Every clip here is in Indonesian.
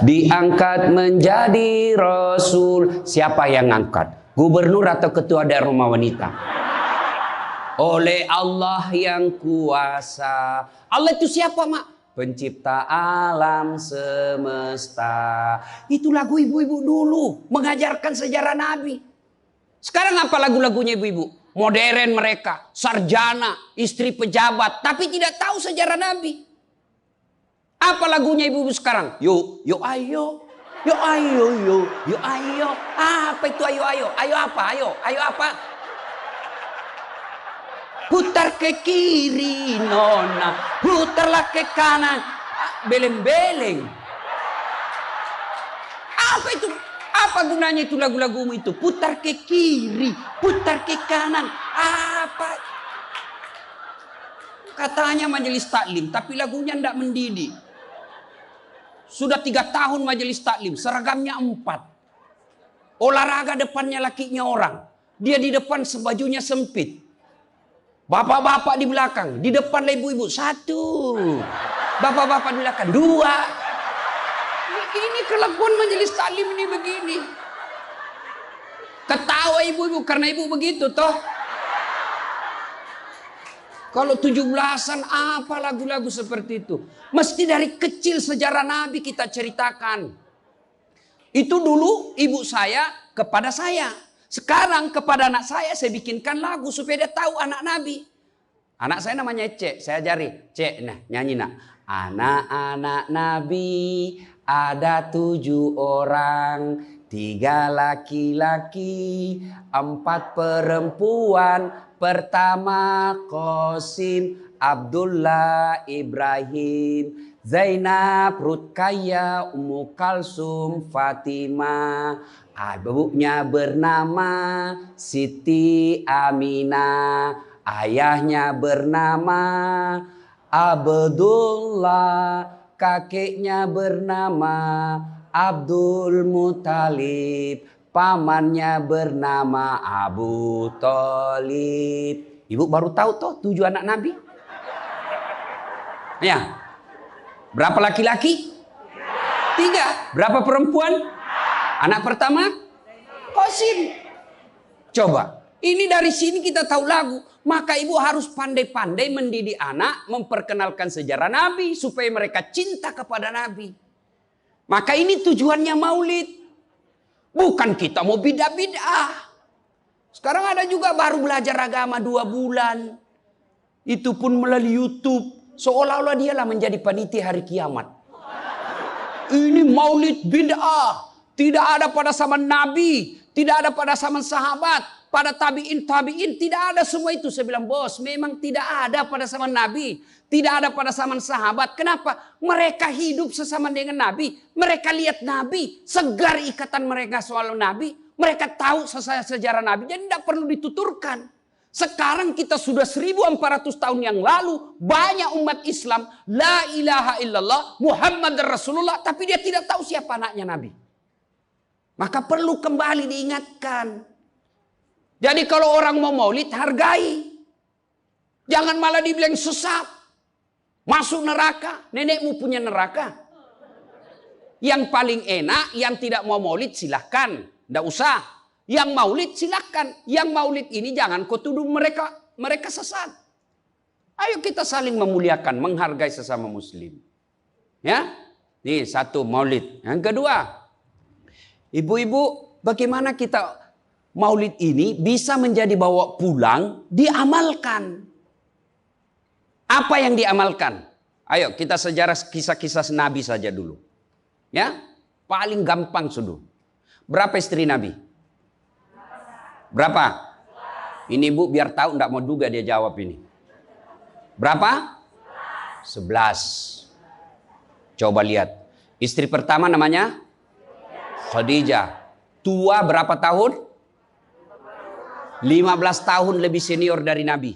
diangkat menjadi rasul. Siapa yang ngangkat? Gubernur atau ketua daerah rumah wanita? Oleh Allah yang kuasa. Allah itu siapa, Mak? Pencipta alam semesta. Itu lagu ibu-ibu dulu, mengajarkan sejarah Nabi. Sekarang apa lagu-lagunya ibu-ibu? Modern mereka, sarjana, istri pejabat, tapi tidak tahu sejarah Nabi. Apa lagunya ibu-ibu sekarang? Yuk, yuk ayo. Yuk ayo, yuk ayo. Apa itu ayo ayo? Ayo apa? Ayo apa? Putar ke kiri nona, putarlah ke kanan, beleng-beleng. Apa itu? Apa gunanya itu lagu-lagumu itu? Putar ke kiri, putar ke kanan. Apa? Katanya majelis taklim, tapi lagunya tidak mendidik. Sudah 3 tahun majelis taklim, seragamnya 4. Olahraga depannya lakinya orang. Dia di depan sebajunya sempit. Bapak-bapak di belakang, di depan ibu-ibu 1. Bapak-bapak di belakang 2. Ini kelakuan majelis taklim ini begini. Ketawa ibu-ibu karena ibu begitu toh. Kalau 17-an apa lagu-lagu seperti itu? Mesti dari kecil sejarah Nabi kita ceritakan. Itu dulu ibu saya kepada saya. Sekarang kepada anak saya bikinkan lagu supaya dia tahu anak Nabi. Anak saya namanya Cek, saya ajari. Cek, nah nyanyi nak. Anak-anak Nabi ada 7 orang, 3 laki-laki, 4 perempuan. Pertama Qasim, Abdullah, Ibrahim, Zainab, Rutkaya, Ummu Kalsum, Fatimah. Ibunya bernama Siti Aminah. Ayahnya bernama Abdullah. Kakeknya bernama Abdul Muthalib. Pamannya bernama Abu Thalib. Ibu baru tahu toh 7 anak Nabi? Ya. Berapa laki-laki? 3. Berapa perempuan? Anak pertama? Qasim. Coba. Ini dari sini kita tahu lagu. Maka ibu harus pandai-pandai mendidik anak. Memperkenalkan sejarah Nabi. Supaya mereka cinta kepada Nabi. Maka ini tujuannya maulid. Bukan kita mau bidah-bidah. Sekarang ada juga baru belajar agama 2 bulan. Itu pun melalui YouTube. Seolah-olah dialah menjadi panitia hari kiamat. Ini maulid bid'ah. Tidak ada pada zaman Nabi. Tidak ada pada zaman sahabat. Pada tabi'in, tidak ada semua itu. Saya bilang, bos, memang tidak ada pada zaman Nabi. Tidak ada pada zaman sahabat. Kenapa? Mereka hidup sesama dengan Nabi. Mereka lihat Nabi. Segar ikatan mereka soal Nabi. Mereka tahu sejarah Nabi. Jadi tidak perlu dituturkan. Sekarang kita sudah 1400 tahun yang lalu. Banyak umat Islam. La ilaha illallah. Muhammad Rasulullah. Tapi dia tidak tahu siapa anaknya Nabi. Maka perlu kembali diingatkan. Jadi kalau orang mau maulid, hargai. Jangan malah dibilang sesat. Masuk neraka. Nenekmu punya neraka. Yang paling enak, yang tidak mau maulid silahkan. Tidak usah. Yang maulid silahkan. Yang maulid ini jangan kau tuduh mereka sesat. Ayo kita saling memuliakan, menghargai sesama muslim. Ya, ini 1 maulid. Yang kedua, ibu-ibu, bagaimana kita maulid ini bisa menjadi bawa pulang, diamalkan. Apa yang diamalkan? Ayo kita sejarah kisah-kisah Nabi saja dulu. Ya, paling gampang sudah. Berapa istri Nabi? Berapa? Ini bu biar tahu, enggak mau duga dia jawab ini. Berapa? 11. Coba lihat. Istri pertama namanya Khadijah. Tua berapa tahun? 15 tahun lebih senior dari Nabi.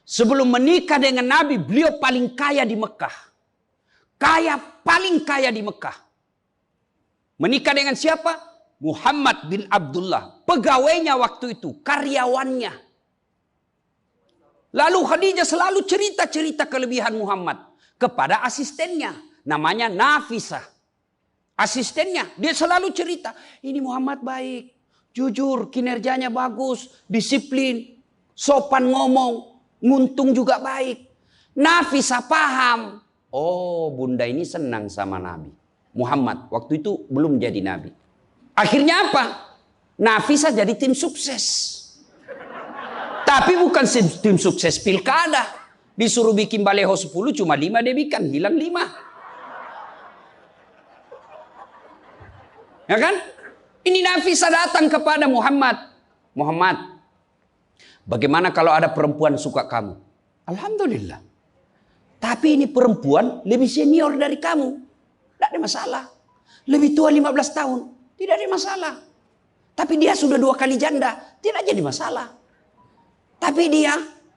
Sebelum menikah dengan Nabi, beliau paling kaya di Mekah. Paling kaya di Mekah. Menikah dengan siapa? Muhammad bin Abdullah. Pegawainya waktu itu, karyawannya. Lalu Khadijah selalu cerita-cerita kelebihan Muhammad kepada asistennya. Namanya Nafisah. asistennya. Dia selalu cerita, ini Muhammad baik, jujur, kinerjanya bagus, disiplin, sopan ngomong, nguntung juga baik. Nafisa paham. Oh, bunda ini senang sama Nabi Muhammad. Waktu itu belum jadi Nabi. Akhirnya apa? Nafisa jadi tim sukses. Tapi bukan tim sukses pilkada. Disuruh bikin baleho 10, cuma 5 dia bikin. Hilang 5. Ya kan? Ini Nafisa datang kepada Muhammad. Muhammad, bagaimana kalau ada perempuan suka kamu? Alhamdulillah. Tapi ini perempuan lebih senior dari kamu. Tidak ada masalah. Lebih tua 15 tahun. Tidak ada masalah. Tapi dia sudah 2 kali janda. Tidak jadi masalah. Tapi dia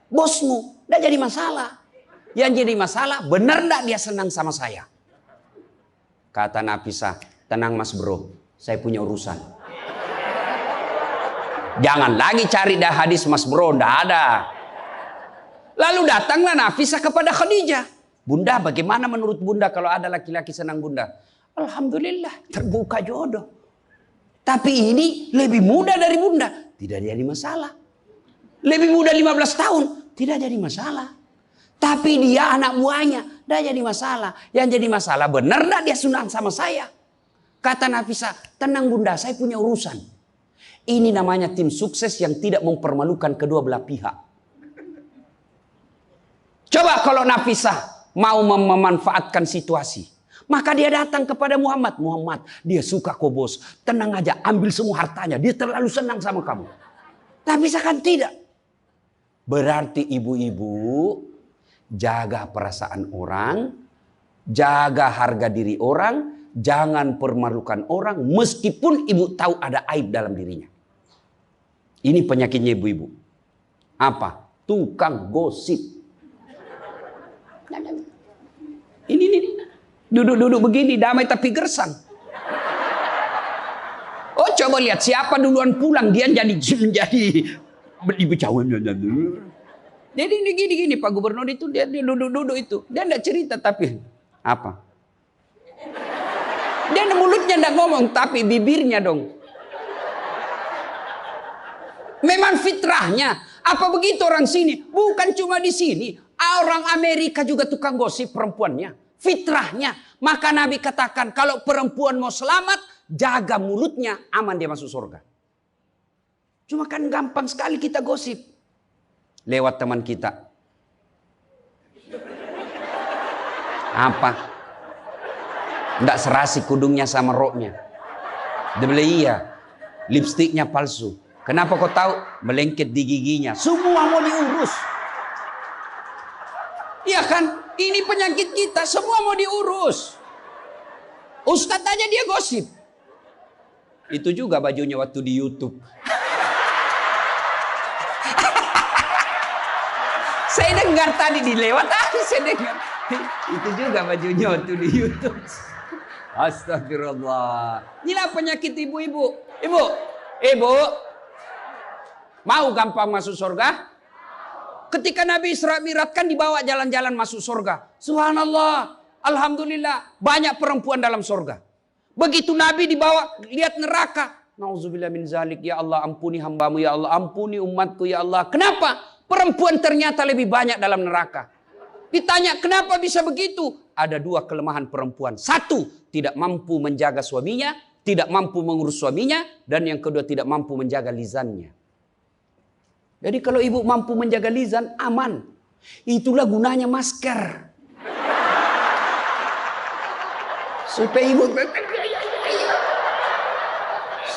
bosmu. Tidak jadi masalah. Yang jadi masalah, benar tidak dia senang sama saya? Kata Nafisa, tenang mas bro. Saya punya urusan. Jangan lagi cari dah hadis mas bro. Tidak ada. Lalu datanglah Nafisa kepada Khadijah. Bunda, bagaimana menurut bunda kalau ada laki-laki senang bunda? Alhamdulillah, terbuka jodoh. Tapi ini lebih muda dari bunda. Tidak jadi masalah. Lebih muda 15 tahun. Tidak jadi masalah. Tapi dia anak buahnya. Tidak jadi masalah. Yang jadi masalah, benar tidak dia senang sama saya? Kata Nafisa, tenang bunda, saya punya urusan. Ini namanya tim sukses yang tidak mempermalukan kedua belah pihak. Coba kalau Nafisa mau memanfaatkan situasi. Maka dia datang kepada Muhammad. Muhammad, dia suka kok bos. Tenang aja, ambil semua hartanya. Dia terlalu senang sama kamu. Nafisa kan tidak. Berarti ibu-ibu jaga perasaan orang. Jaga harga diri orang. Jangan permalukan orang. Meskipun ibu tahu ada aib dalam dirinya. Ini penyakitnya ibu-ibu. Apa? Tukang gosip. Ini. Duduk-duduk begini, damai tapi gersang. Oh, coba lihat siapa duluan pulang, dia jadi berbicara. Jadi gini Pak Gubernur itu dia duduk-duduk itu. Dia enggak cerita tapi apa? Dia mulutnya enggak ngomong tapi bibirnya dong. Memang fitrahnya. Apa begitu orang sini? Bukan cuma di sini. Orang Amerika juga tukang gosip perempuannya. Fitrahnya. Maka Nabi katakan kalau perempuan mau selamat, jaga mulutnya, aman dia masuk surga. Cuma kan gampang sekali kita gosip. Lewat teman kita. Apa? Nggak serasi kudungnya sama roknya. Dia bilang iya. Lipstiknya palsu. Kenapa kau tahu? Melengket di giginya. Semua mau diurus. Iya kan? Ini penyakit kita. Semua mau diurus. Ustadz aja dia gosip. Itu juga bajunya waktu di YouTube. Saya dengar tadi dilewat tadi saya dengar. Itu juga bajunya waktu di YouTube. Astagfirullah. Inilah penyakit ibu-ibu. Ibu. Mau gampang masuk surga? Ketika Nabi Isra Mi'raj kan dibawa jalan-jalan masuk surga. Subhanallah. Alhamdulillah. Banyak perempuan dalam surga. Begitu Nabi dibawa lihat neraka. Nauzubillah min zalik. Ya Allah ampuni hambamu. Ya Allah ampuni umatku. Ya Allah. Kenapa? Perempuan ternyata lebih banyak dalam neraka. Ditanya kenapa bisa begitu? Ada 2 kelemahan perempuan. 1, tidak mampu menjaga suaminya. Tidak mampu mengurus suaminya. Dan yang kedua tidak mampu menjaga lisannya. Jadi kalau ibu mampu menjaga lisan, aman. Itulah gunanya masker. Supaya ibu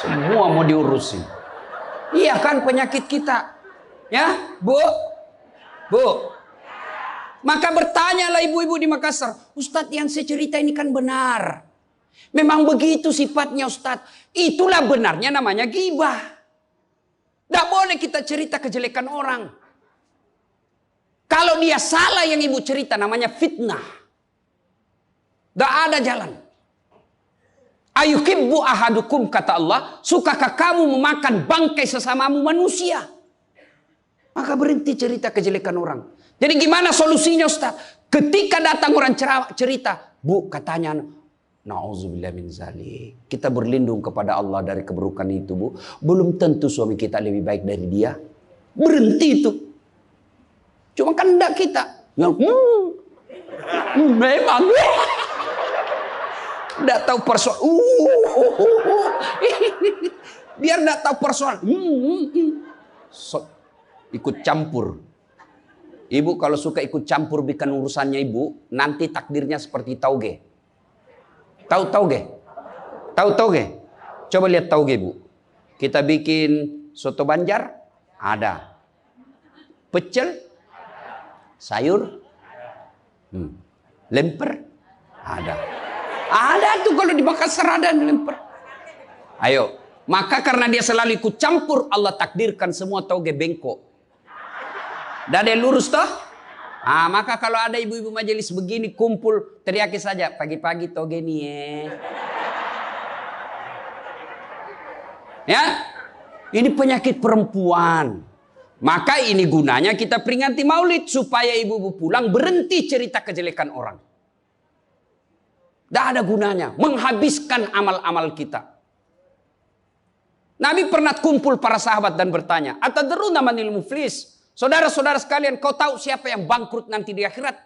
semua mau diurusin. Iya kan penyakit kita. Ya, Bu. Maka bertanyalah ibu-ibu di Makassar. Ustadz yang saya cerita ini kan benar. Memang begitu sifatnya Ustadz. Itulah benarnya namanya ghibah. Tidak boleh kita cerita kejelekan orang. Kalau dia salah yang ibu cerita namanya fitnah. Tidak ada jalan. Ayuhibbu ahadukum kata Allah. Sukakah kamu memakan bangkai sesamamu manusia? Maka berhenti cerita kejelekan orang. Jadi gimana solusinya Ustaz? Ketika datang orang cerita. Bu katanya Nauzubillah min zalik. Kita berlindung kepada Allah dari keburukan itu, Bu. Belum tentu suami kita lebih baik dari dia. Berhenti itu. Cuma kan enggak kita. Yang memang enggak tahu persoalan. Biar enggak tahu persoalan. Ikut campur. Ibu kalau suka ikut campur bikin urusannya ibu, nanti takdirnya seperti tauge. Tahu tauge? Tahu tauge? Coba lihat tauge, Bu. Kita bikin soto Banjar, ada. Pecel, sayur, lemper, ada. Ada tuh kalau di Makassar ada lemper. Ayo, maka karena dia selalu ikut campur, Allah takdirkan semua tauge bengkok. Dah ada lurus toh? Maka kalau ada ibu-ibu majelis begini kumpul, teriaki saja, pagi-pagi toge nih ya. Ini penyakit perempuan. Maka ini gunanya kita peringati maulid supaya ibu-ibu pulang berhenti cerita kejelekan orang. Tidak ada gunanya, menghabiskan amal-amal kita. Nabi pernah kumpul para sahabat dan bertanya, "Atadruna manil muflis?" Saudara-saudara sekalian, kau tahu siapa yang bangkrut nanti di akhirat?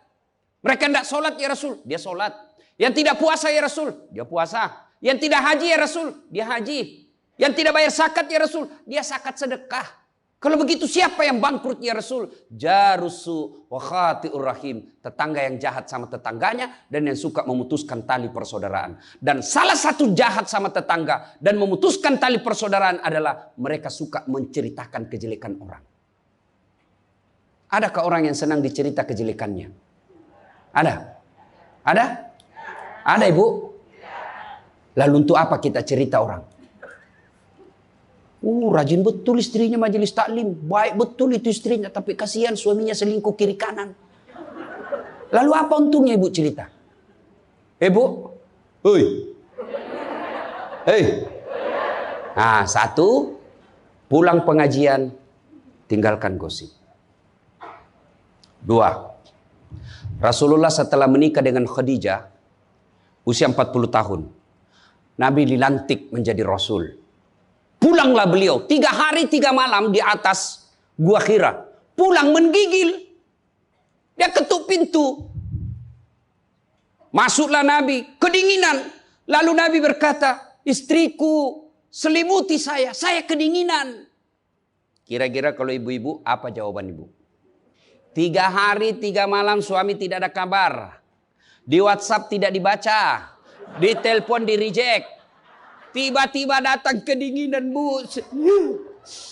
Mereka tidak sholat ya Rasul, dia sholat. Yang tidak puasa ya Rasul, dia puasa. Yang tidak haji ya Rasul, dia haji. Yang tidak bayar zakat ya Rasul, dia zakat sedekah. Kalau begitu siapa yang bangkrut ya Rasul? Jarusu wa khati'ur rahim. Tetangga yang jahat sama tetangganya dan yang suka memutuskan tali persaudaraan. Dan salah satu jahat sama tetangga dan memutuskan tali persaudaraan adalah mereka suka menceritakan kejelekan orang. Adakah orang yang senang dicerita kejelekannya? Ada? Ada? Ada, Ibu? Lalu untuk apa kita cerita orang? Rajin betul istrinya majelis taklim. Baik betul itu istrinya, tapi kasihan suaminya selingkuh kiri kanan. Lalu apa untungnya Ibu cerita? Ibu? Hei. Hei. Satu, pulang pengajian, tinggalkan gosip. Dua, Rasulullah setelah menikah dengan Khadijah, usia 40 tahun, Nabi dilantik menjadi Rasul. Pulanglah beliau, 3 hari 3 malam di atas Gua Hira. Pulang menggigil. Dia ketuk pintu. Masuklah Nabi, kedinginan. Lalu Nabi berkata, istriku selimuti saya kedinginan. Kira-kira kalau ibu-ibu, apa jawaban ibu? 3 hari 3 malam suami tidak ada kabar. Di WhatsApp tidak dibaca. Di telepon di reject. Tiba-tiba datang kedinginan, Bu.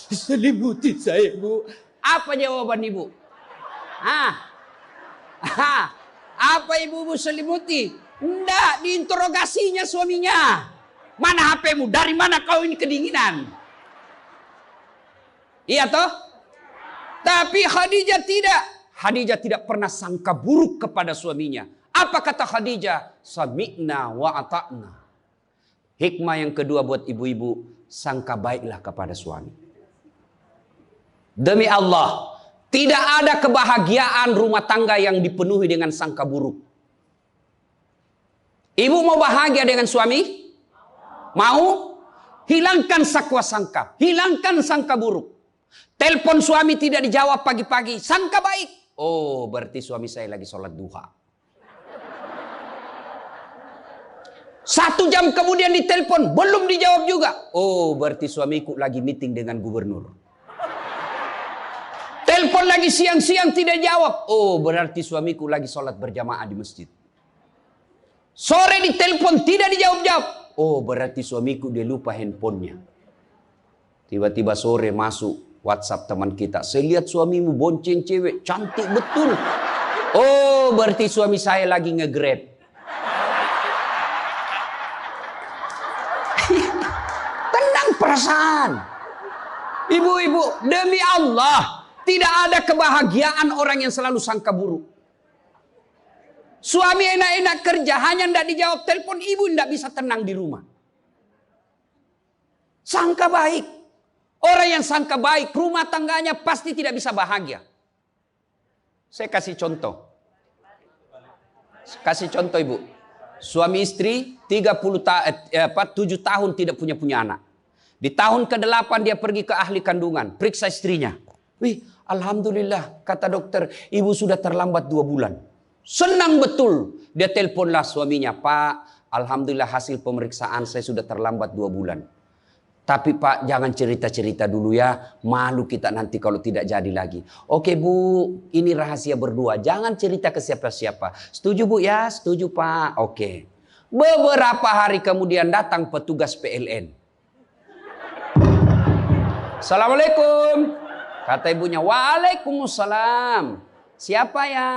Selimuti saya, Bu. Apa jawaban ibu? Apa ibu selimuti? Enggak, diinterogasinya suaminya. Mana HP-mu? Dari mana kau ini kedinginan? Iya toh? Tapi Khadijah tidak. Khadijah tidak pernah sangka buruk kepada suaminya. Apa kata Khadijah? Sami'na wa ata'na. Hikmah yang kedua buat ibu-ibu, sangka baiklah kepada suami. Demi Allah, tidak ada kebahagiaan rumah tangga yang dipenuhi dengan sangka buruk. Ibu mau bahagia dengan suami? Mau? Hilangkan sakwa sangka, hilangkan sangka buruk. Telepon suami tidak dijawab pagi-pagi, sangka baik. Oh, berarti suami saya lagi sholat duha. 1 jam kemudian ditelepon, belum dijawab juga. Oh, berarti suamiku lagi meeting dengan gubernur. Telepon lagi siang-siang tidak jawab. Oh, berarti suamiku lagi sholat berjamaah di masjid. Sore ditelepon tidak dijawab-jawab. Oh, berarti suamiku dia lupa handphonenya. Tiba-tiba sore masuk WhatsApp teman kita. Saya lihat suamimu bonceng cewek, cantik betul. Oh, berarti suami saya lagi nge-grab. Tenang perasaan. Ibu-ibu, demi Allah, tidak ada kebahagiaan orang yang selalu sangka buruk. Suami enak-enak kerja, hanya tidak dijawab telepon, ibu tidak bisa tenang di rumah. Sangka baik. Orang yang sangka baik, rumah tangganya pasti tidak bisa bahagia. Saya kasih contoh. Kasih contoh ibu. Suami istri 7 tahun tidak punya anak. Di tahun ke-8 dia pergi ke ahli kandungan, periksa istrinya. Wih, alhamdulillah, kata dokter, ibu sudah terlambat 2 bulan. Senang betul. Dia teleponlah suaminya, Pak, alhamdulillah hasil pemeriksaan saya sudah terlambat 2 bulan. Tapi Pak, jangan cerita-cerita dulu ya, malu kita nanti kalau tidak jadi lagi. Oke Bu, ini rahasia berdua, jangan cerita ke siapa-siapa. Setuju Bu ya? Setuju Pak. Oke. Beberapa hari kemudian datang petugas PLN. Assalamualaikum. Kata ibunya, waalaikumsalam. Siapa ya?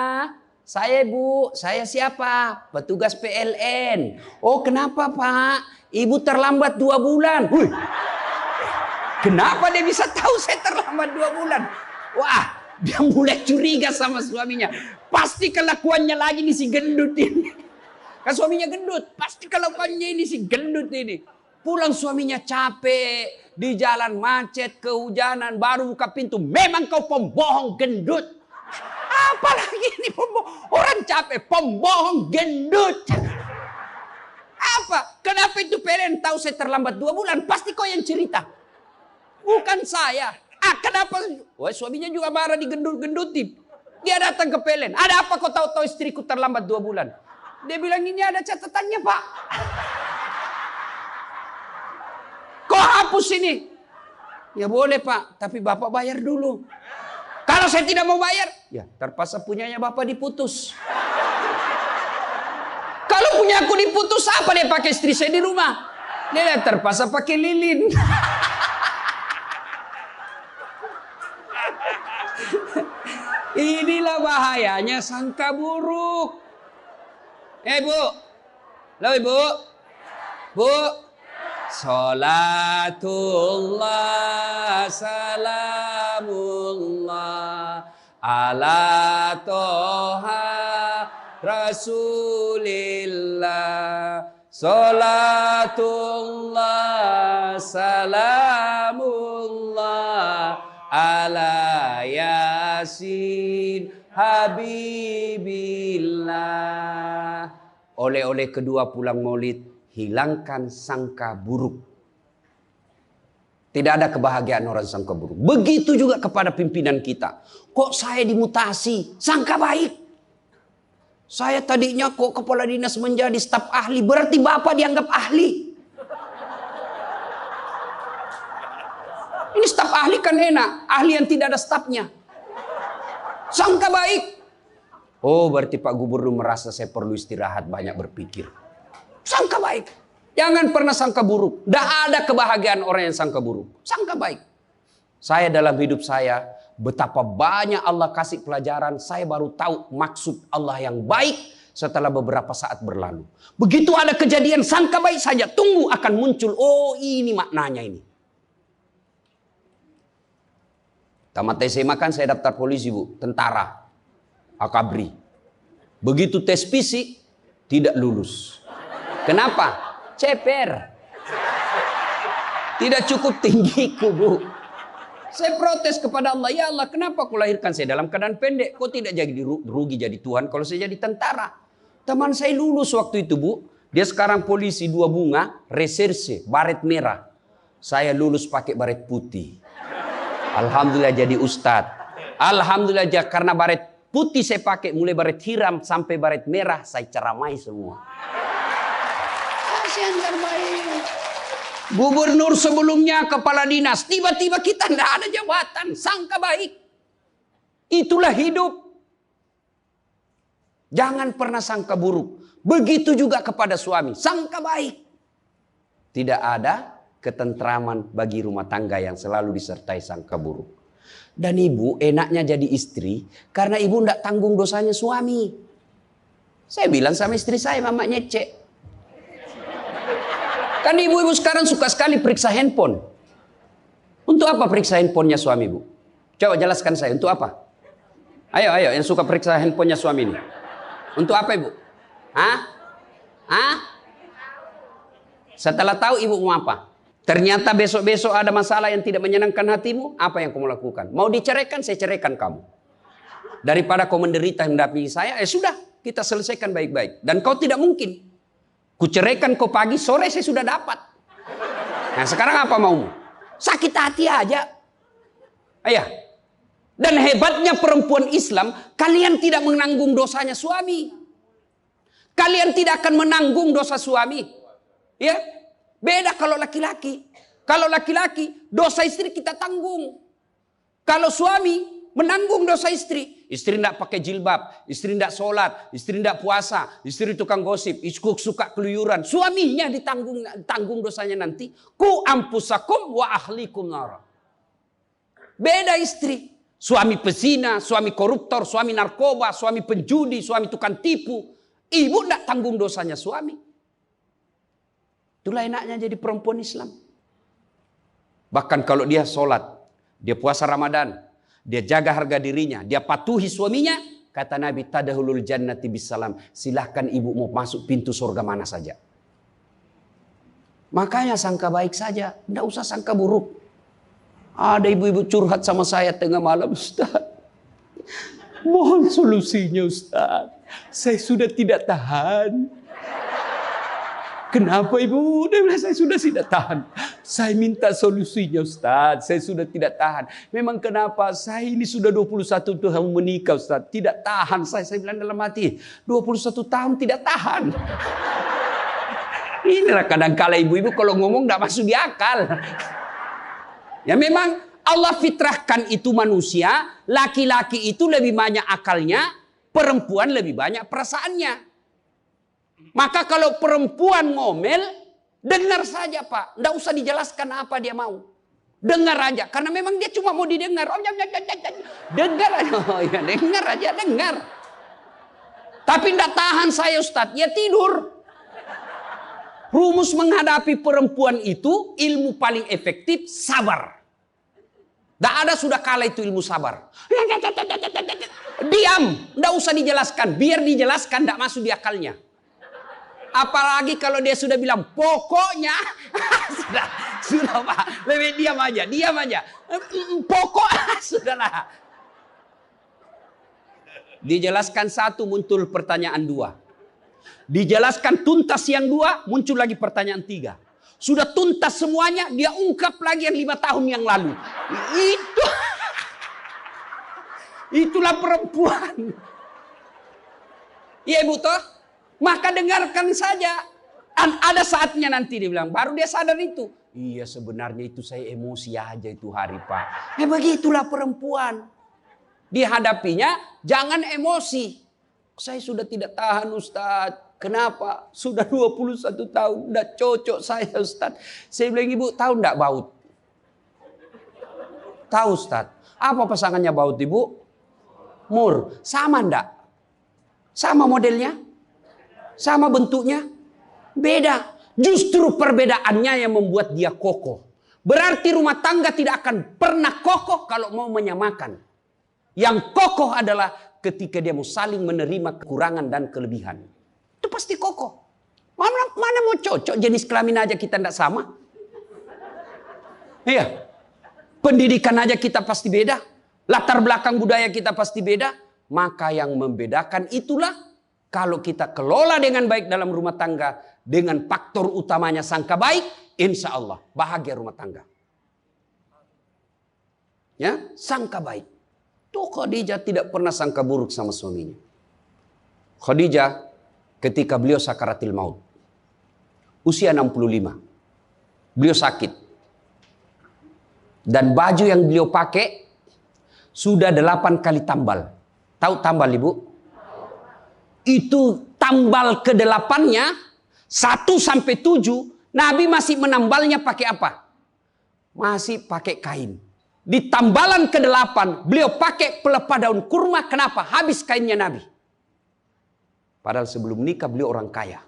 Saya Bu, saya siapa? Petugas PLN. Oh kenapa Pak? Ibu terlambat 2 bulan. Hui. Kenapa dia bisa tahu saya terlambat 2 bulan? Wah, dia mulai curiga sama suaminya. Pasti kelakuannya lagi nih si gendut ini. Kan suaminya gendut. Pasti kelakuannya ini si gendut ini. Pulang suaminya capek. Di jalan macet, kehujanan, baru buka pintu. Memang kau pembohong gendut. Apalagi ini pembohong. Orang capek, pembohong gendut. Apa? Kenapa itu PLN tahu saya terlambat 2 bulan? Pasti kau yang cerita. Bukan saya. Kenapa? Wah, suaminya juga marah digendut-gendutin. Dia datang ke PLN. Ada apa kau tahu istriku terlambat 2 bulan? Dia bilang ini ada catatannya Pak. Kau hapus ini. Ya boleh Pak, tapi Bapak bayar dulu. Kalau saya tidak mau bayar, ya terpaksa punyanya Bapak diputus. Kalau punya aku diputus, apa dia pakai istri saya di rumah? Dia terpaksa pakai lilin. Inilah bahayanya sangka buruk. Bu. Halo Ibu. Bu. Salatullah salamullah ala toha rasulillah. Salatullah salamullah ala yasin habibillah. Oleh-oleh kedua pulang maulid, hilangkan sangka buruk. Tidak ada kebahagiaan orang sangka buruk. Begitu juga kepada pimpinan kita. Kok saya dimutasi? Sangka baik. Saya tadinya kok kepala dinas menjadi staf ahli. Berarti Bapak dianggap ahli. Ini staf ahli kan enak. Ahli yang tidak ada stafnya. Sangka baik. Oh berarti Pak Gubernur merasa saya perlu istirahat, banyak berpikir. Sangka baik. Jangan pernah sangka buruk. Tidak ada kebahagiaan orang yang sangka buruk. Sangka baik. Saya dalam hidup saya, betapa banyak Allah kasih pelajaran. Saya baru tahu maksud Allah yang baik setelah beberapa saat berlalu. Begitu ada kejadian sangka baik saja. Tunggu akan muncul. Oh ini maknanya ini. Tamat SMA kan saya daftar polisi Bu. Tentara. Akabri. Begitu tes fisik. Tidak lulus. Kenapa? Ceper. Tidak cukup tinggiku Bu. Saya protes kepada Allah. Ya Allah kenapa kau lahirkan saya dalam keadaan pendek. Kau tidak jadi rugi jadi Tuhan kalau saya jadi tentara. Teman saya lulus waktu itu Bu. Dia sekarang polisi 2 bunga. Reserse. Baret merah. Saya lulus pakai baret putih. Alhamdulillah jadi ustadz. Alhamdulillah karena baret putih saya pakai. Mulai baret hiram sampai baret merah. Saya ceramai semua. Yang terbaik. Gubernur sebelumnya kepala dinas. Tiba-tiba kita tidak ada jabatan. Sangka baik. Itulah hidup. Jangan pernah sangka buruk. Begitu juga kepada suami. Sangka baik. Tidak ada ketentraman bagi rumah tangga yang selalu disertai sangka buruk. Dan ibu enaknya jadi istri. Karena ibu tidak tanggung dosanya suami. Saya bilang sama istri saya, Mama nyecek. Kan ibu-ibu sekarang suka sekali periksa handphone. Untuk apa periksa handphonenya suami Bu? Coba jelaskan saya, untuk apa? Ayo yang suka periksa handphonenya suami ini. Untuk apa Ibu? Setelah tahu ibu mau apa? Ternyata besok-besok ada masalah yang tidak menyenangkan hatimu. Apa yang kamu lakukan? Mau diceraikan, saya ceraikan kamu. Daripada kau menderita mendampingi saya, sudah kita selesaikan baik-baik. Dan kau tidak mungkin Kuceraikan kau pagi, sore saya sudah dapat. Nah sekarang apa maumu? Sakit hati aja. Ayah. Dan hebatnya perempuan Islam, kalian tidak menanggung dosanya suami. Kalian tidak akan menanggung dosa suami. Ya, beda kalau laki-laki. Kalau laki-laki, dosa istri kita tanggung. Kalau suami menanggung dosa istri. Istri tidak pakai jilbab, istri tidak sholat, istri tidak puasa, istri tukang gosip, istri suka keluyuran. Suaminya ditanggung dosanya nanti. Ku ampusakum wa ahlikum nara. Beda istri. Suami pezina, suami koruptor, suami narkoba, suami penjudi, suami tukang tipu. Ibu tidak tanggung dosanya suami. Itulah enaknya jadi perempuan Islam. Bahkan kalau dia sholat, dia puasa Ramadan, dia jaga harga dirinya, dia patuhi suaminya. Kata Nabi, tadahulul jannati bisalam. Silahkan ibu mau masuk pintu surga mana saja. Makanya sangka baik saja, tidak usah sangka buruk. Ada ibu-ibu curhat sama saya tengah malam, Ustaz. Mohon solusinya Ustaz. Saya sudah tidak tahan. Kenapa ibu? Dia bilang saya sudah tidak tahan. Saya minta solusinya Ustaz. Saya sudah tidak tahan. Memang kenapa? Saya ini sudah 21 tahun menikah Ustaz. Tidak tahan. Saya bilang dalam hati. 21 tahun tidak tahan. Inilah kadang-kala ibu-ibu kalau ngomong tidak masuk di akal. Ya memang Allah fitrahkan itu manusia, laki-laki itu lebih banyak akalnya, perempuan lebih banyak perasaannya. Maka kalau perempuan ngomel, dengar saja Pak, tidak usah dijelaskan apa dia mau. Dengar aja, karena memang dia cuma mau didengar. Dengar aja, oh, ya, dengar aja, dengar. Tapi tidak tahan saya Ustadz, ya tidur. Rumus menghadapi perempuan itu, ilmu paling efektif, sabar. Tidak ada sudah kalah itu ilmu sabar. Diam, tidak usah dijelaskan. Biar dijelaskan, tidak masuk di akalnya. Apalagi kalau dia sudah bilang, pokoknya. sudah Pak. Lebih diam aja. Pokok, sudahlah. Dijelaskan satu, muncul pertanyaan dua. Dijelaskan tuntas yang dua, muncul lagi pertanyaan tiga. Sudah tuntas semuanya, dia ungkap lagi yang 5 tahun yang lalu. Itulah perempuan. Iya ibu toh? Maka dengarkan saja. Ada saatnya nanti dia bilang, baru dia sadar itu. Iya sebenarnya itu saya emosi aja itu hari Pak. Begitulah perempuan. Dihadapinya jangan emosi. Saya sudah tidak tahan Ustadz. Kenapa? Sudah 21 tahun. Udah cocok saya Ustadz. Saya bilang ibu tahu enggak baut? Tahu Ustadz. Apa pasangannya baut ibu? Mur. Sama enggak? Sama modelnya? Sama bentuknya? Beda. Justru perbedaannya yang membuat dia kokoh. Berarti rumah tangga tidak akan pernah kokoh kalau mau menyamakan. Yang kokoh adalah ketika dia mau saling menerima kekurangan dan kelebihan. Itu pasti kokoh. Mana mau cocok jenis kelamin aja kita tidak sama. Iya. Pendidikan aja kita pasti beda. Latar belakang budaya kita pasti beda. Maka yang membedakan itulah kalau kita kelola dengan baik dalam rumah tangga. Dengan faktor utamanya sangka baik. Insya Allah bahagia rumah tangga. Ya, sangka baik. Tuh Khadijah tidak pernah sangka buruk sama suaminya. Khadijah ketika beliau sakaratil maut. Usia 65. Beliau sakit. Dan baju yang beliau pakai sudah 8 kali tambal. Tahu tambal ibu? Itu tambal ke-8-nya 1 sampai 7. Nabi masih menambalnya pakai apa? Masih pakai kain. Di tambalan ke-8 beliau pakai pelepah daun kurma. Kenapa? Habis kainnya Nabi. Padahal sebelum nikah beliau orang kaya.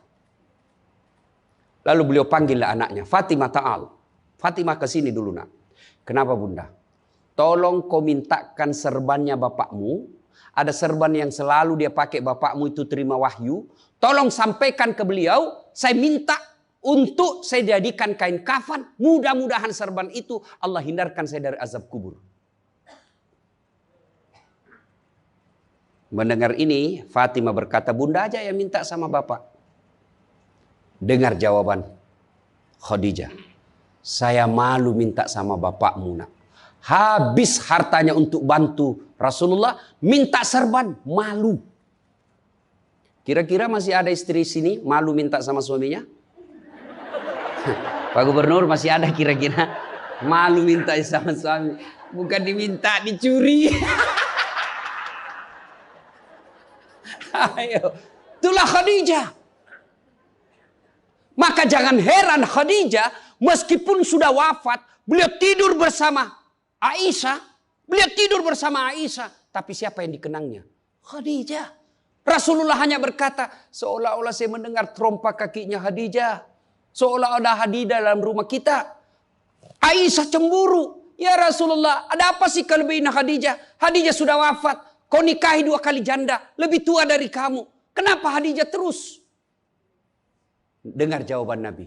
Lalu beliau panggillah anaknya. Fatimah ta'al. Fatimah ke sini dulu nak. Kenapa bunda? Tolong kau mintakan serbannya bapakmu. Ada serban yang selalu dia pakai bapakmu itu terima wahyu. Tolong sampaikan ke beliau. Saya minta untuk saya jadikan kain kafan. Mudah-mudahan serban itu Allah hindarkan saya dari azab kubur. Mendengar ini, Fatimah berkata, bunda aja yang minta sama bapak. Dengar jawaban Khadijah. Saya malu minta sama bapakmu, nak. Habis hartanya untuk bantu Rasulullah, minta serban, malu. Kira-kira masih ada istri sini malu minta sama suaminya? Pak Gubernur, masih ada kira-kira malu minta sama suami? Bukan diminta, dicuri. Ayo, itulah Khadijah. Maka jangan heran Khadijah meskipun sudah wafat, beliau tidur bersama Aisyah. Beliau tidur bersama Aisyah. Tapi siapa yang dikenangnya? Khadijah. Rasulullah hanya berkata, seolah-olah saya mendengar trompa kakinya Khadijah. Seolah ada Khadijah dalam rumah kita. Aisyah cemburu. Ya Rasulullah, ada apa sih kelebihan Khadijah? Khadijah sudah wafat. Kau nikahi 2 kali janda. Lebih tua dari kamu. Kenapa Khadijah terus? Dengar jawaban Nabi.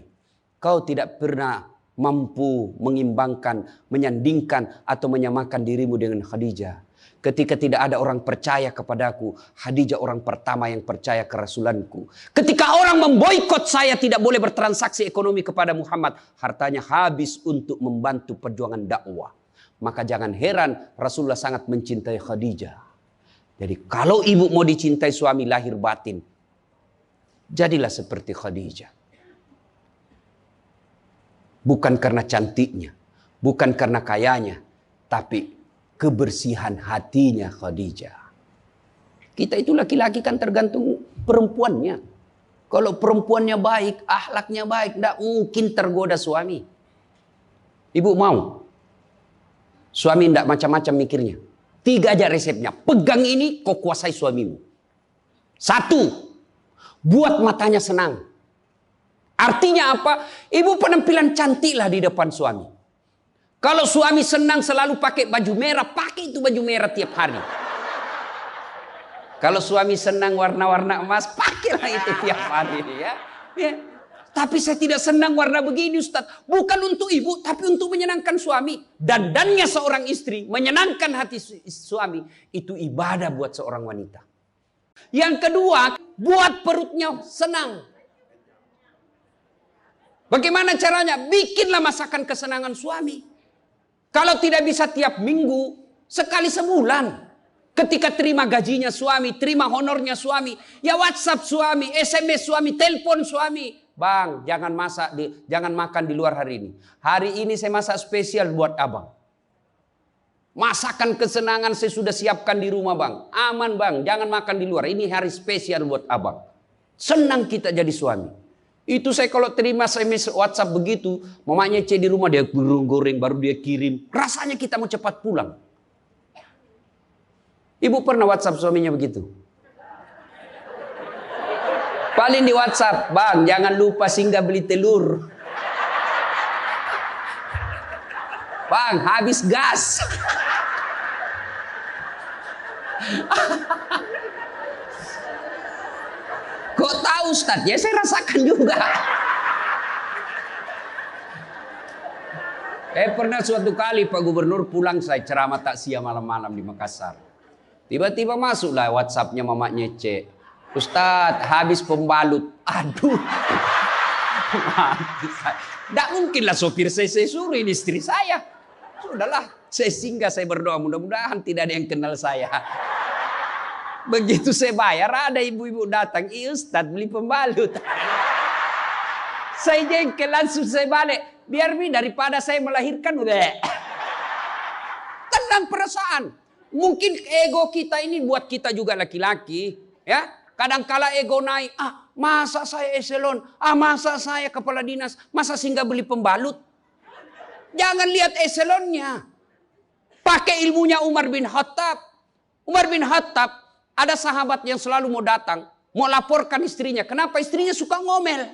Kau tidak pernah mampu mengimbangkan, menyandingkan atau menyamakan dirimu dengan Khadijah. Ketika tidak ada orang percaya kepadaku, Khadijah orang pertama yang percaya ke Rasulanku. Ketika orang memboikot saya tidak boleh bertransaksi ekonomi kepada Muhammad, hartanya habis untuk membantu perjuangan dakwah. Maka jangan heran Rasulullah sangat mencintai Khadijah. Jadi kalau ibu mau dicintai suami lahir batin, jadilah seperti Khadijah. Bukan karena cantiknya, bukan karena kayanya, tapi kebersihan hatinya Khadijah. Kita itu laki-laki kan tergantung perempuannya. Kalau perempuannya baik, akhlaknya baik, tidak mungkin tergoda suami. Ibu mau? Suami tidak macam-macam mikirnya. 3 aja resepnya. Pegang ini, kau kuasai suamimu. 1, buat matanya senang. Artinya apa? Ibu penampilan cantiklah di depan suami. Kalau suami senang selalu pakai baju merah, pakai itu baju merah tiap hari. Kalau suami senang warna-warna emas, pakailah itu tiap hari. Ya. Tapi saya tidak senang warna begini, Ustaz. Bukan untuk ibu, tapi untuk menyenangkan suami. Dandannya seorang istri, menyenangkan hati suami. Itu ibadah buat seorang wanita. Yang kedua, buat perutnya senang. Bagaimana caranya? Bikinlah masakan kesenangan suami. Kalau tidak bisa tiap minggu, sekali sebulan. Ketika terima gajinya suami, terima honornya suami, ya WhatsApp suami, SMS suami, telepon suami. Bang, jangan makan di luar hari ini. Hari ini saya masak spesial buat abang. Masakan kesenangan saya sudah siapkan di rumah bang. Aman bang, jangan makan di luar. Ini hari spesial buat abang. Senang kita jadi suami. Itu saya kalau terima SMS WhatsApp begitu, mamanya C di rumah dia goreng baru dia kirim. Rasanya kita mau cepat pulang. Ibu pernah WhatsApp suaminya begitu? Paling di WhatsApp, bang jangan lupa singgah beli telur. Bang habis gas. Kok tahu Ustaz? Ya saya rasakan juga. Pernah suatu kali Pak Gubernur pulang saya ceramah takziah malam-malam di Makassar. Tiba-tiba masuklah WhatsApp-nya mamanya C. Ustaz habis pembalut. Aduh. Tidak mungkinlah sopir saya suruh ini istri saya. Sudahlah saya singgah saya berdoa mudah-mudahan tidak ada yang kenal saya. Begitu saya bayar, ada ibu-ibu datang. Ustaz beli pembalut. Saya jengkel langsung saya balik. Biar daripada saya melahirkan. Tenang perasaan. Mungkin ego kita ini buat kita juga laki-laki. Ya, kadangkala ego naik. Masa saya eselon? Masa saya kepala dinas? Masa singgah beli pembalut? Jangan lihat eselonnya. Pakai ilmunya Umar bin Khattab. Umar bin Khattab. Ada sahabat yang selalu mau datang, mau laporkan istrinya. Kenapa istrinya suka ngomel?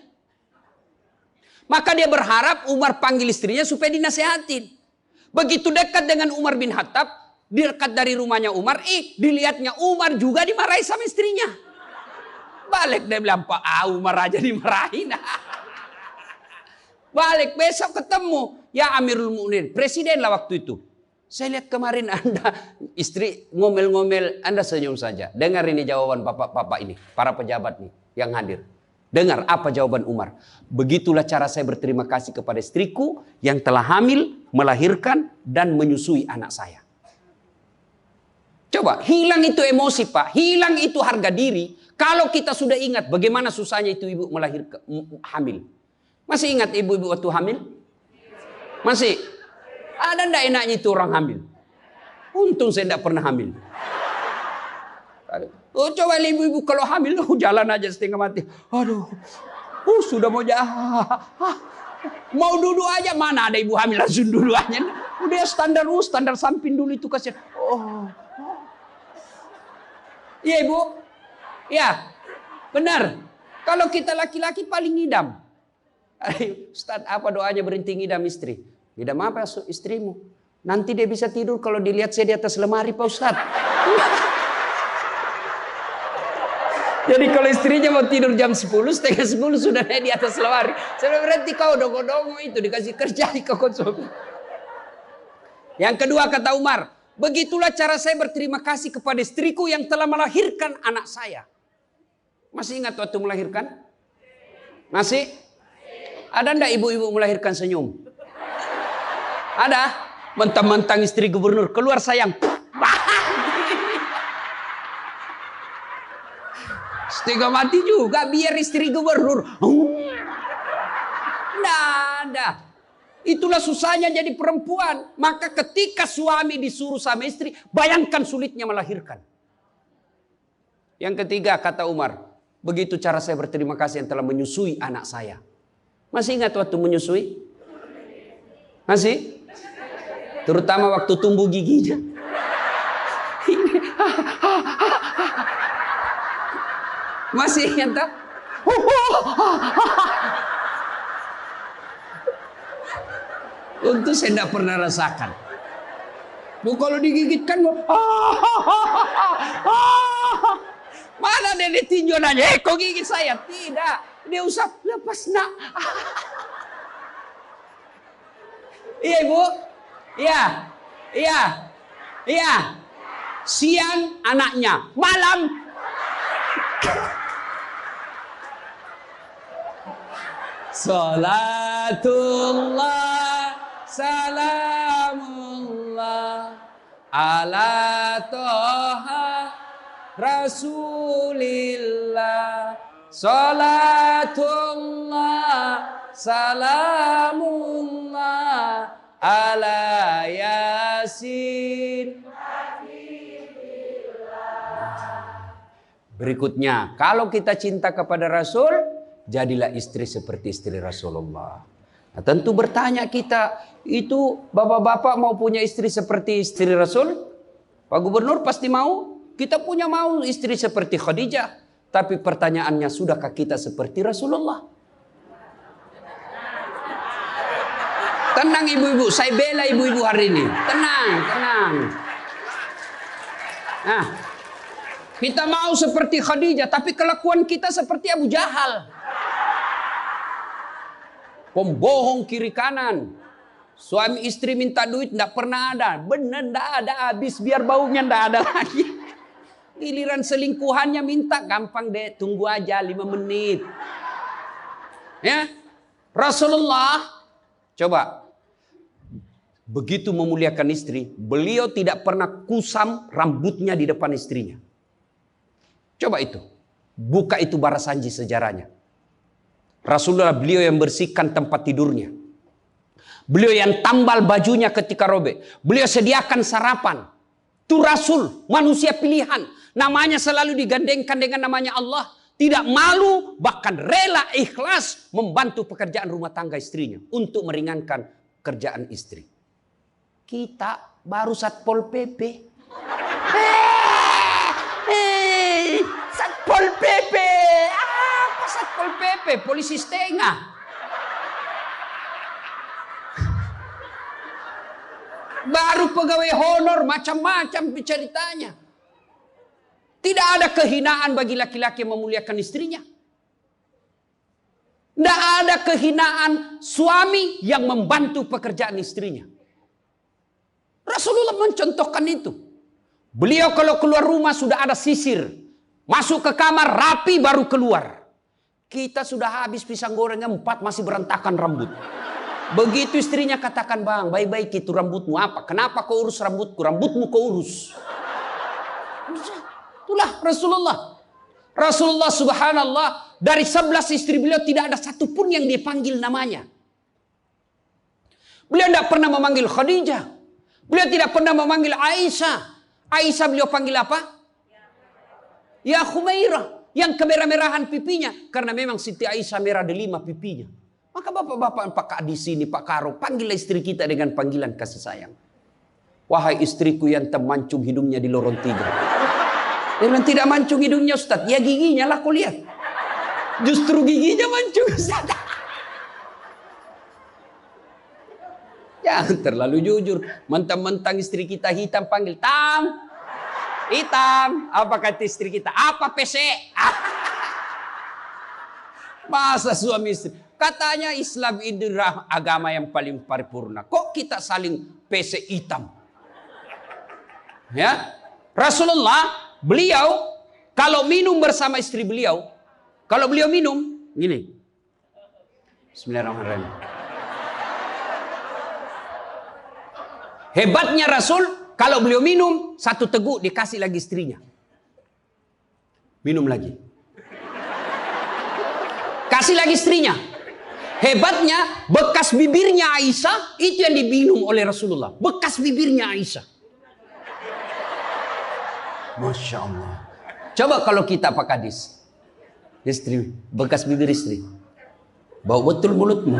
Maka dia berharap Umar panggil istrinya supaya dinasehatin. Begitu dekat dengan Umar bin Khattab, dekat dari rumahnya Umar, dilihatnya Umar juga dimarahi sama istrinya. Balik dia bilang, Pak Umar aja dimarahin. Balik besok ketemu, ya Amirul Mukminin, presiden lah waktu itu. Saya lihat kemarin Anda istri ngomel-ngomel, Anda senyum saja. Dengar ini jawaban bapak-bapak ini, para pejabat nih yang hadir. Dengar apa jawaban Umar. Begitulah cara saya berterima kasih kepada istriku yang telah hamil, melahirkan, dan menyusui anak saya. Coba, hilang itu emosi Pak, hilang itu harga diri. Kalau kita sudah ingat bagaimana susahnya itu ibu melahirkan, hamil. Masih ingat ibu-ibu waktu hamil? Masih? Ada ndak enaknya itu orang hamil? Untung saya tidak pernah hamil. Oh, coba ibu-ibu kalau hamil, jalan aja setengah mati. Aduh, sudah mau mau duduk aja, mana ada ibu hamil langsung duduk aja. Udah standar samping dulu itu kasihan. Iya ibu, ya benar. Kalau kita laki-laki paling ngidam. Ustaz, apa doanya berhenti ngidam istri? Ngidam apa istrimu? Nanti dia bisa tidur kalau dilihat saya di atas lemari Pak Ustaz. Jadi kalau istrinya mau tidur jam 10, setengah 10 sudah di atas lemari. Saya berhenti kau dongo-dongo itu dikasih kerja di konsum. Yang kedua kata Umar, begitulah cara saya berterima kasih kepada istriku yang telah melahirkan anak saya. Masih ingat waktu melahirkan? Masih? Ada ndak ibu-ibu melahirkan senyum? Ada? Mentang-mentang istri gubernur keluar sayang. Setengah mati juga biar istri gubernur. Nggak ada. Itulah susahnya jadi perempuan. Maka ketika suami disuruh sama istri, bayangkan sulitnya melahirkan. Yang ketiga kata Umar, begitu cara saya berterima kasih yang telah menyusui anak saya. Masih ingat waktu menyusui? Masih? Terutama waktu tumbuh giginya. Masih ingat tak? Untuk saya tidak pernah rasakan. Bu kalau digigit kan mana dia ditinjau nanya, kok gigit saya? Tidak, dia usap, lepas nak. Iya ibu, iya. Siang anaknya, malam. Salatullah, salamullah, ala toha Rasulillah. Salatullah, salamullah, ala yasin. Berikutnya, kalau kita cinta kepada Rasul, jadilah istri seperti istri Rasulullah. Nah, tentu bertanya kita, itu bapak-bapak mau punya istri seperti istri Rasul? Pak Gubernur pasti mau. Kita punya mau istri seperti Khadijah. Tapi pertanyaannya, sudahkah kita seperti Rasulullah? Tenang ibu-ibu, saya bela ibu-ibu hari ini. Tenang. Nah, kita mau seperti Khadijah, tapi kelakuan kita seperti Abu Jahal. Pembohong kiri kanan. Suami istri minta duit tidak pernah ada. Benar tidak ada, habis biar baunya tidak ada lagi. Giliran selingkuhannya minta, gampang deh, tunggu aja 5 menit. Ya, Rasulullah coba begitu memuliakan istri, beliau tidak pernah kusam rambutnya di depan istrinya. Coba itu, buka itu Barasanji sejarahnya. Rasulullah beliau yang bersihkan tempat tidurnya. Beliau yang tambal bajunya ketika robek. Beliau sediakan sarapan. Itu Rasul, manusia pilihan. Namanya selalu digandengkan dengan namanya Allah. Tidak malu, bahkan rela ikhlas membantu pekerjaan rumah tangga istrinya. Untuk meringankan kerjaan istri. Kita baru Satpol PP. Satpol PP. Apa Satpol PP? Polisi setengah. Baru pegawai honor macam-macam ceritanya. Tidak ada kehinaan bagi laki-laki yang memuliakan istrinya. Tidak ada kehinaan suami yang membantu pekerjaan istrinya. Rasulullah mencontohkan itu. Beliau kalau keluar rumah sudah ada sisir. Masuk ke kamar rapi baru keluar. Kita sudah habis pisang gorengnya 4 masih berantakan rambut. Begitu istrinya katakan, bang, baik-baik itu rambutmu apa? Kenapa kau urus rambutku? Rambutmu kau urus. Itulah Rasulullah. Rasulullah subhanallah, dari 11 istri beliau tidak ada satupun yang dia panggil namanya. Beliau tidak pernah memanggil Khadijah. Beliau tidak pernah memanggil Aisyah. Aisyah beliau panggil apa? Ya Khumairah. Yang kemerah-merahan pipinya. Karena memang Siti Aisyah merah delima pipinya. Maka bapak-bapak Pak Kak di sini, Pak Karo, panggillah istri kita dengan panggilan kasih sayang. Wahai istriku yang termancung hidungnya di lorong 3. Dengan tidak mancung hidungnya Ustaz. Ya giginya lah kau lihat. Justru giginya mancung Ustaz. Jangan terlalu jujur. Mentang-mentang istri kita hitam panggil Tam. Hitam. Apa kata istri kita? Apa PC? Masa suami istri. Katanya Islam itu agama yang paling paripurna. Kok kita saling PC hitam? Ya. Rasulullah, beliau kalau minum bersama istri beliau, kalau beliau minum gini. Bismillahirrahmanirrahim. Hebatnya Rasul, kalau beliau minum 1 teguk dikasih lagi istrinya. Minum lagi. Kasih lagi istrinya. Hebatnya bekas bibirnya Aisyah itu yang diminum oleh Rasulullah. Bekas bibirnya Aisyah. Masya Allah. Coba kalau kita Pak Kadis, istri, bekas bibir istri, bau betul mulutmu.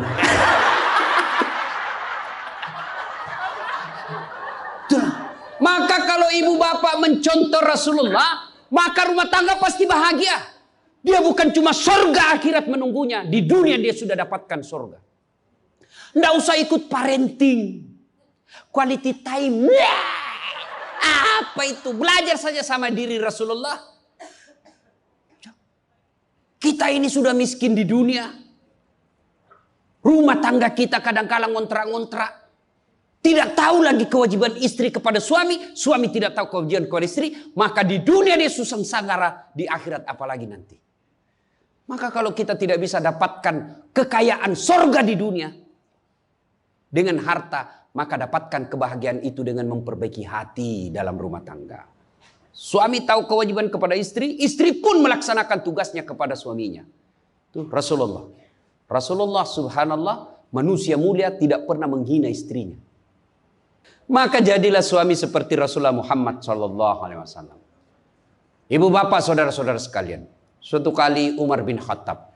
Maka kalau ibu bapak mencontoh Rasulullah, maka rumah tangga pasti bahagia. Dia bukan cuma surga akhirat menunggunya, di dunia dia sudah dapatkan surga. Nggak usah ikut parenting, quality time. Apa itu? Belajar saja sama diri Rasulullah. Kita ini sudah miskin di dunia. Rumah tangga kita kadang-kala ngontrak-ngontrak. Tidak tahu lagi kewajiban istri kepada suami. Suami tidak tahu kewajiban kepada istri. Maka di dunia dia susah sanggara. Di akhirat apalagi nanti. Maka kalau kita tidak bisa dapatkan kekayaan sorga di dunia. Dengan harta. Maka dapatkan kebahagiaan itu dengan memperbaiki hati dalam rumah tangga. Suami tahu kewajiban kepada istri. Istri pun melaksanakan tugasnya kepada suaminya. Itu Rasulullah. Rasulullah subhanallah. Manusia mulia tidak pernah menghina istrinya. Maka jadilah suami seperti Rasulullah Muhammad SAW. Ibu bapak saudara-saudara sekalian. Suatu kali Umar bin Khattab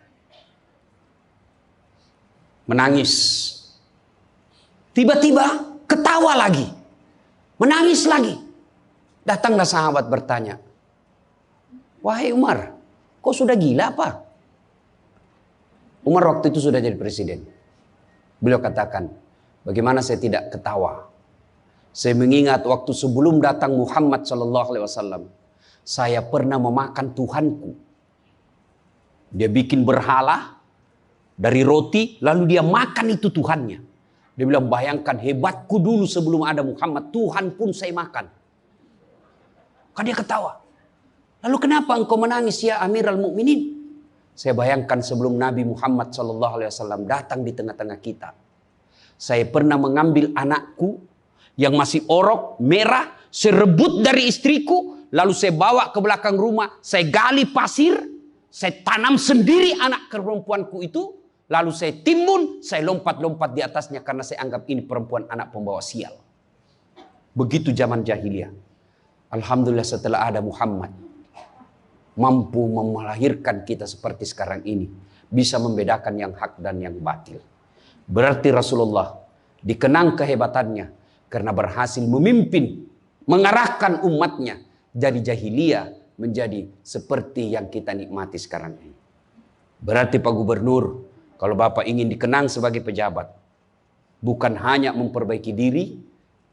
menangis. Tiba-tiba ketawa lagi. Menangis lagi. Datanglah sahabat bertanya. Wahai Umar, kok sudah gila apa? Umar waktu itu sudah jadi presiden. Beliau katakan, bagaimana saya tidak ketawa? Saya mengingat waktu sebelum datang Muhammad SAW. Saya pernah memakan Tuhanku. Dia bikin berhala dari roti, lalu dia makan itu Tuhannya. Dia bilang, bayangkan hebatku dulu sebelum ada Muhammad. Tuhan pun saya makan. Kan dia ketawa. Lalu kenapa engkau menangis ya Amirul Mukminin? Saya bayangkan sebelum Nabi Muhammad SAW datang di tengah-tengah kita. Saya pernah mengambil anakku yang masih orok, merah. Saya rebut dari istriku. Lalu saya bawa ke belakang rumah. Saya gali pasir. Saya tanam sendiri anak perempuanku itu. Lalu saya timbun, saya lompat-lompat di atasnya karena saya anggap ini perempuan anak pembawa sial. Begitu zaman jahiliyah. Alhamdulillah setelah ada Muhammad. Mampu melahirkan kita seperti sekarang ini. Bisa membedakan yang hak dan yang batil. Berarti Rasulullah dikenang kehebatannya. Karena berhasil memimpin, mengarahkan umatnya. Dari jahiliyah menjadi seperti yang kita nikmati sekarang ini. Berarti Pak Gubernur, kalau Bapak ingin dikenang sebagai pejabat, bukan hanya memperbaiki diri,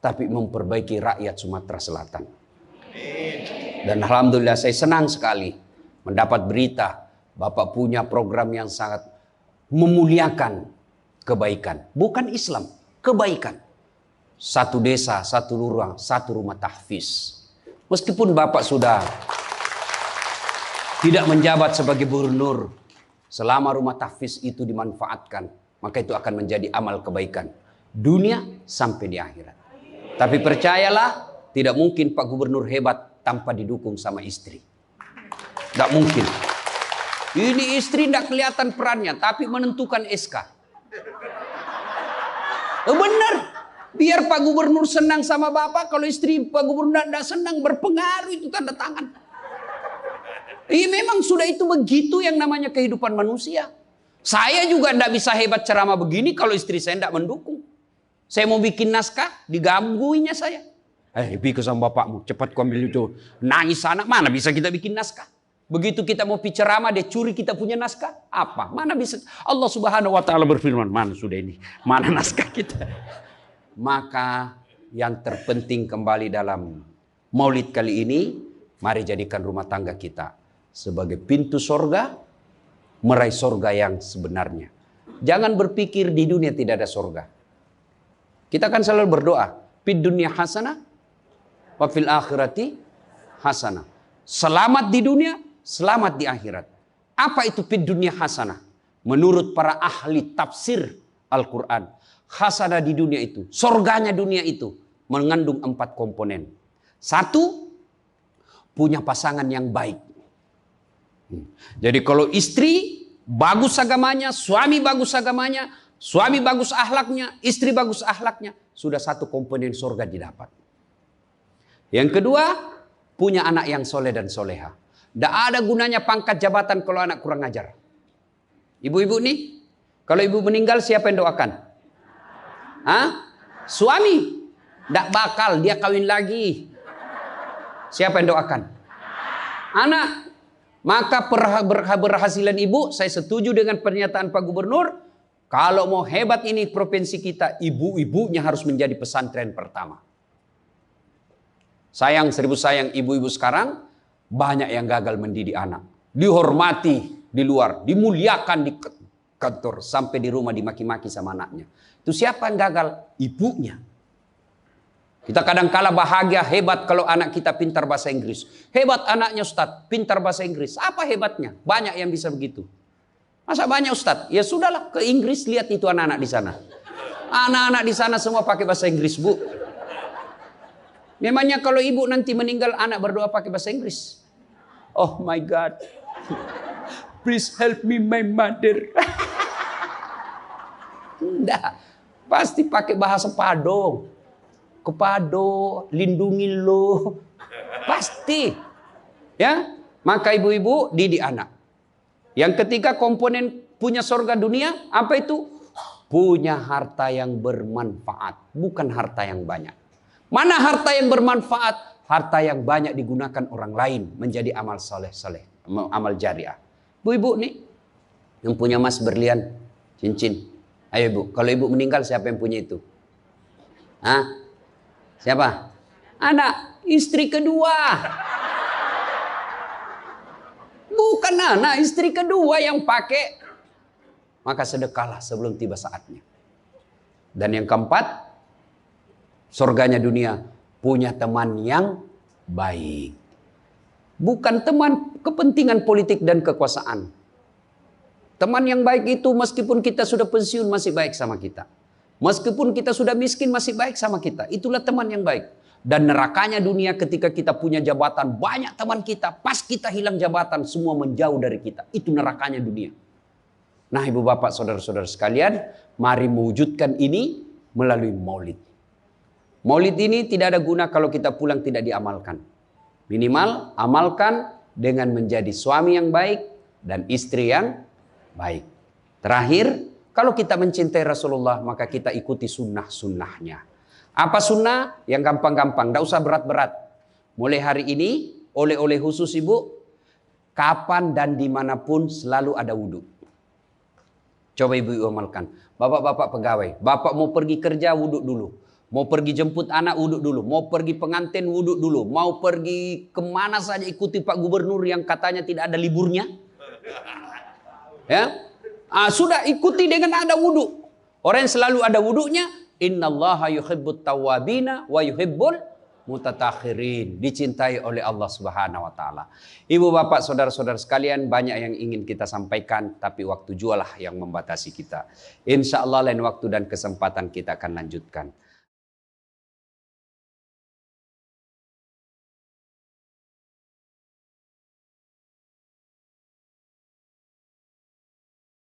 tapi memperbaiki rakyat Sumatera Selatan. Dan Alhamdulillah saya senang sekali mendapat berita Bapak punya program yang sangat memuliakan kebaikan. Bukan Islam, kebaikan. 1 desa, 1 lurah, 1 rumah tahfiz. Meskipun Bapak sudah tidak menjabat sebagai gubernur, Selama rumah tahfiz itu dimanfaatkan, maka itu akan menjadi amal kebaikan dunia sampai di akhirat. Tapi percayalah, tidak mungkin Pak Gubernur hebat tanpa didukung sama istri. Tidak mungkin. Ini istri tidak kelihatan perannya, tapi menentukan SK. Benar. Biar Pak Gubernur senang sama Bapak, kalau istri Pak Gubernur tidak senang, berpengaruh itu tanda tangan. Iya, memang sudah itu begitu yang namanya kehidupan manusia. Saya juga tidak bisa hebat ceramah begini kalau istri saya tidak mendukung. Saya mau bikin naskah, digangguinya saya. Pergi ke sama bapakmu, cepat kau ambil itu. Nangis anak, mana bisa kita bikin naskah? Begitu kita mau ceramah, dia curi kita punya naskah. Apa? Mana bisa? Allah Subhanahu wa Ta'ala berfirman, mana sudah ini? Mana naskah kita? Maka yang terpenting kembali dalam maulid kali ini, mari jadikan rumah tangga kita sebagai pintu sorga, meraih sorga yang sebenarnya. Jangan berpikir di dunia tidak ada sorga. Kita kan selalu berdoa, fid dunya hasanah, wa fil akhirati hasanah. Selamat di dunia, selamat di akhirat. Apa itu fid dunya hasanah? Menurut para ahli tafsir Al-Quran, hasanah di dunia itu, sorganya dunia itu mengandung 4 komponen. 1, punya pasangan yang baik. Jadi kalau istri bagus agamanya, suami bagus agamanya, suami bagus akhlaknya, istri bagus akhlaknya, sudah 1 komponen sorga didapat. Yang kedua, punya anak yang soleh dan soleha. Tidak ada gunanya pangkat jabatan kalau anak kurang ajar. Ibu-ibu nih, kalau ibu meninggal siapa yang doakan? Hah? Suami. Tidak bakal, dia kawin lagi. Siapa yang doakan? Anak. Maka berhasilan ibu, saya setuju dengan pernyataan Pak Gubernur. Kalau mau hebat ini provinsi kita, ibu-ibunya harus menjadi pesantren pertama. Sayang, seribu sayang, ibu-ibu sekarang banyak yang gagal mendidik anak. Dihormati di luar, dimuliakan di kantor, sampai di rumah dimaki-maki sama anaknya. Itu siapa yang gagal? Ibunya. Kita kadang-kala bahagia, hebat kalau anak kita pintar bahasa Inggris. Hebat anaknya Ustadz, pintar bahasa Inggris. Apa hebatnya? Banyak yang bisa begitu. Masa banyak Ustadz? Ya sudahlah, ke Inggris lihat itu anak-anak di sana. Anak-anak di sana semua pakai bahasa Inggris, Bu. Memangnya kalau ibu nanti meninggal, anak berdoa pakai bahasa Inggris? Oh my God. Please help me my mother. Enggak. Pasti pakai bahasa Pado. Kepado, lindungi lo. Pasti. Ya, maka ibu-ibu didik anak. Yang ketiga komponen punya surga dunia, apa itu? Punya harta yang bermanfaat, bukan harta yang banyak. Mana harta yang bermanfaat? Harta yang banyak digunakan orang lain menjadi amal soleh-soleh, amal jariah. Bu-ibu nih, yang punya emas berlian, cincin. Ayo ibu, kalau ibu meninggal siapa yang punya itu? Hah? Siapa? Anak, istri kedua. Bukan anak, istri kedua yang pakai. Maka sedekahlah sebelum tiba saatnya. Dan yang keempat, surganya dunia, punya teman yang baik. Bukan teman kepentingan politik dan kekuasaan. Teman yang baik itu meskipun kita sudah pensiun masih baik sama kita. Meskipun kita sudah miskin masih baik sama kita. Itulah teman yang baik. Dan nerakanya dunia ketika kita punya jabatan. Banyak teman kita. Pas kita hilang jabatan semua menjauh dari kita. Itu nerakanya dunia. Nah ibu bapak saudara-saudara sekalian. Mari mewujudkan ini melalui maulid. Maulid ini tidak ada guna kalau kita pulang tidak diamalkan. Minimal amalkan dengan menjadi suami yang baik. Dan istri yang baik. Terakhir. Kalau kita mencintai Rasulullah, maka kita ikuti sunnah-sunnahnya. Apa sunnah? Yang gampang-gampang, tidak usah berat-berat. Mulai hari ini, oleh-oleh khusus ibu, kapan dan dimanapun selalu ada wudhu. Coba ibu amalkan. Bapak-bapak pegawai, bapak mau pergi kerja, wudhu dulu. Mau pergi jemput anak, wudhu dulu. Mau pergi pengantin, wudhu dulu. Mau pergi kemana saja ikuti Pak Gubernur yang katanya tidak ada liburnya. Ya. Sudah ikuti dengan ada wudhu. Orang yang selalu ada wudhunya, innallaha yuhibbut tawwabina wa yuhibbul Mutatakhirin, dicintai oleh Allah Subhanahu wa taala. Ibu bapak saudara-saudara sekalian, banyak yang ingin kita sampaikan tapi waktu jualah yang membatasi kita. Insya Allah lain waktu dan kesempatan kita akan lanjutkan.